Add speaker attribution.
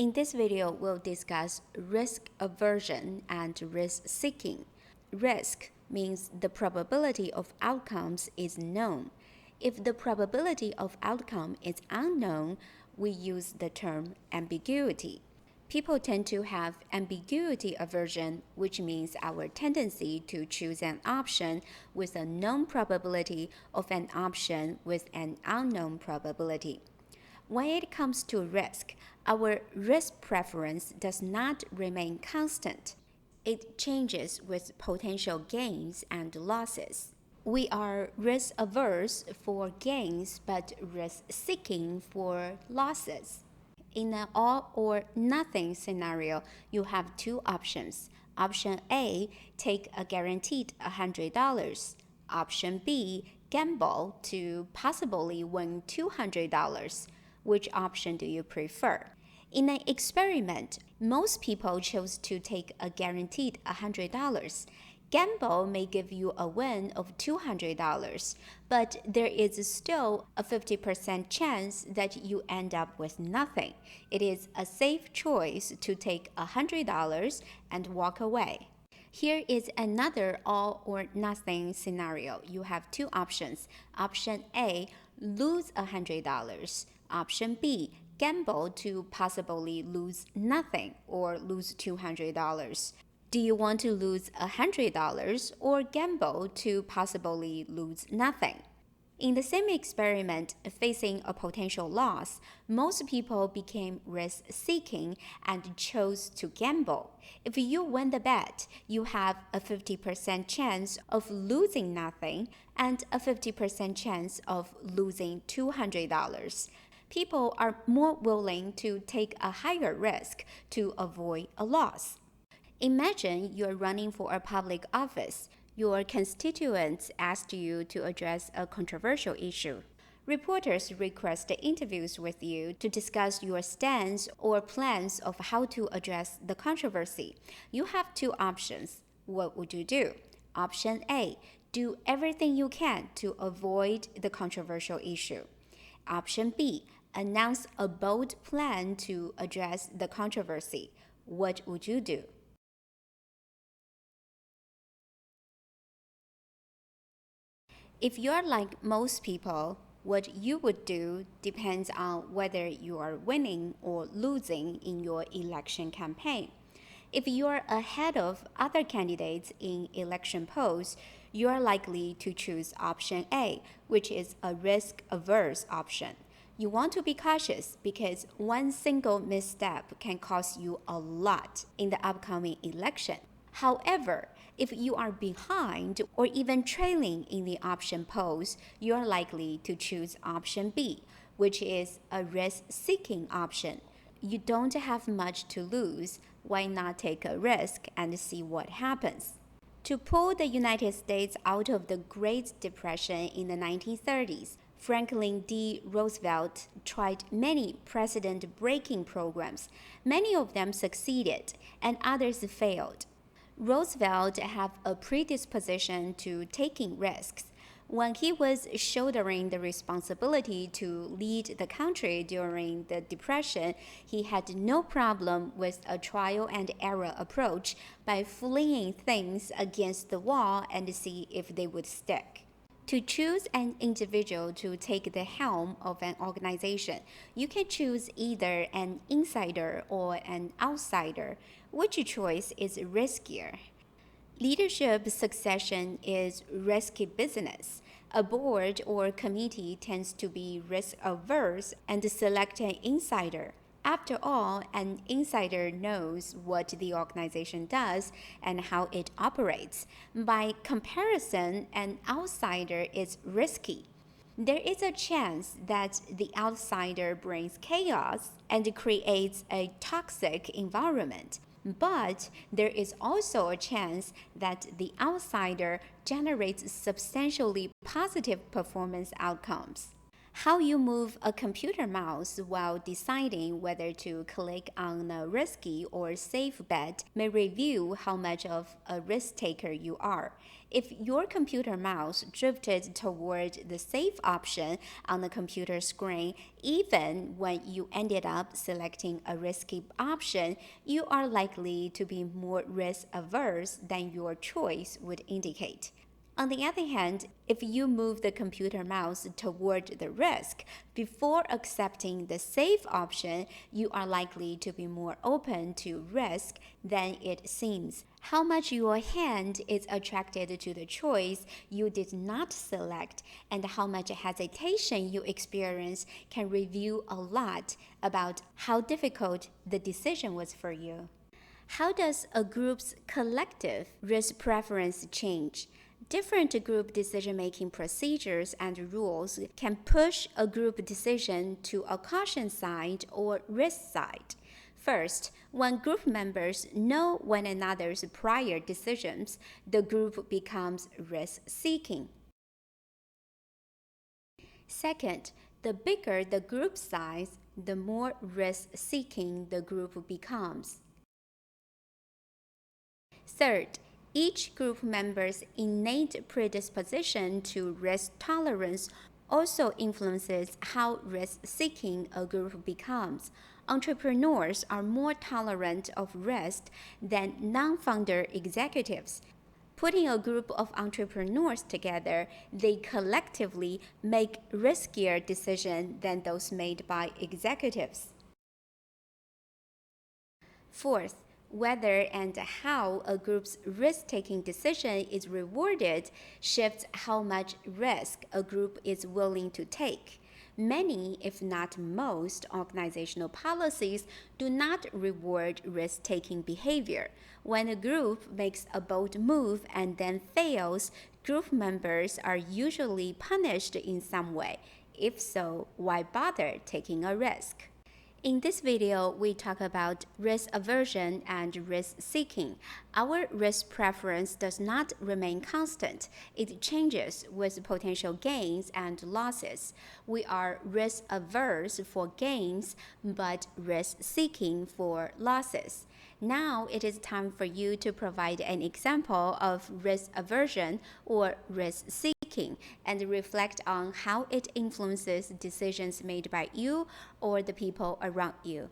Speaker 1: In this video, we'll discuss risk aversion and risk seeking. Risk means the probability of outcomes is known. If the probability of outcome is unknown, we use the term ambiguity. People tend to have ambiguity aversion, which means our tendency to choose an option with a known probability of an option with an unknown probability. When it comes to risk, our risk preference does not remain constant. It changes with potential gains and losses. We are risk averse for gains but risk seeking for losses. In an all or nothing scenario, you have two options. Option A, take a guaranteed $100. Option B, gamble to possibly win $200. Which option do you prefer? In an experiment, most people chose to take a guaranteed $100. Gamble may give you a win of $200, but there is still a 50% chance that you end up with nothing. It is a safe choice to take $100 and walk away. Here is another all or nothing scenario. You have two options. Option A, lose $100. Option B, gamble to possibly lose nothing or lose $200. Do you want to lose $100 or gamble to possibly lose nothing? In the same experiment, facing a potential loss, most people became risk-seeking and chose to gamble. If you win the bet, you have a 50% chance of losing nothing and a 50% chance of losing $200. People are more willing to take a higher risk to avoid a loss. Imagine you're running for a public office. Your constituents asked you to address a controversial issue. Reporters request interviews with you to discuss your stance or plans of how to address the controversy. You have two options. What would you do? Option A, do everything you can to avoid the controversial issue. Option B, announce a bold plan to address the controversy. What would you do? If you're like most people, what you would do depends on whether you are winning or losing in your election campaign. If you're ahead of other candidates in election polls, you are likely to choose option A, which is a risk-averse option. You want to be cautious because one single misstep can cost you a lot in the upcoming election. However, if you are behind or even trailing in the option polls, you are likely to choose option B, which is a risk-seeking option. You don't have much to lose. Why not take a risk and see what happens? To pull the United States out of the Great Depression in the 1930s, Franklin D. Roosevelt tried many precedent-breaking programs. Many of them succeeded, and others failed. Roosevelt had a predisposition to taking risks. When he was shouldering the responsibility to lead the country during the Depression, he had no problem with a trial and error approach by flinging things against the wall and see if they would stick. To choose an individual to take the helm of an organization, you can choose either an insider or an outsider. Which choice is riskier? Leadership succession is risky business. A board or committee tends to be risk-averse and select an insider. After all, an insider knows what the organization does and how it operates. By comparison, an outsider is risky. There is a chance that the outsider brings chaos and creates a toxic environment. But there is also a chance that the outsider generates substantially positive performance outcomes. How you move a computer mouse while deciding whether to click on a risky or safe bet may reveal how much of a risk taker you are. If your computer mouse drifted toward the safe option on the computer screen, even when you ended up selecting a risky option, you are likely to be more risk averse than your choice would indicate. On the other hand, if you move the computer mouse toward the risk before accepting the safe option, you are likely to be more open to risk than it seems. How much your hand is attracted to the choice you did not select and how much hesitation you experience can reveal a lot about how difficult the decision was for you. How does a group's collective risk preference change? Different group decision-making procedures and rules can push a group decision to a caution side or risk side. First, when group members know one another's prior decisions, the group becomes risk-seeking. Second, the bigger the group size, the more risk-seeking the group becomes. Third, each group member's innate predisposition to risk tolerance also influences how risk-seeking a group becomes. Entrepreneurs are more tolerant of risk than non-founder executives. Putting a group of entrepreneurs together, they collectively make riskier decisions than those made by executives. Fourth, whether and how a group's risk-taking decision is rewarded shifts how much risk a group is willing to take. Many, if not most, organizational policies do not reward risk-taking behavior. When a group makes a bold move and then fails, group members are usually punished in some way. If so, why bother taking a risk? In this video, we talk about risk aversion and risk seeking. Our risk preference does not remain constant. It changes with potential gains and losses. We are risk averse for gains, but risk seeking for losses. Now it is time for you to provide an example of risk aversion or risk seeking and reflect on how it influences decisions made by you or the people around you.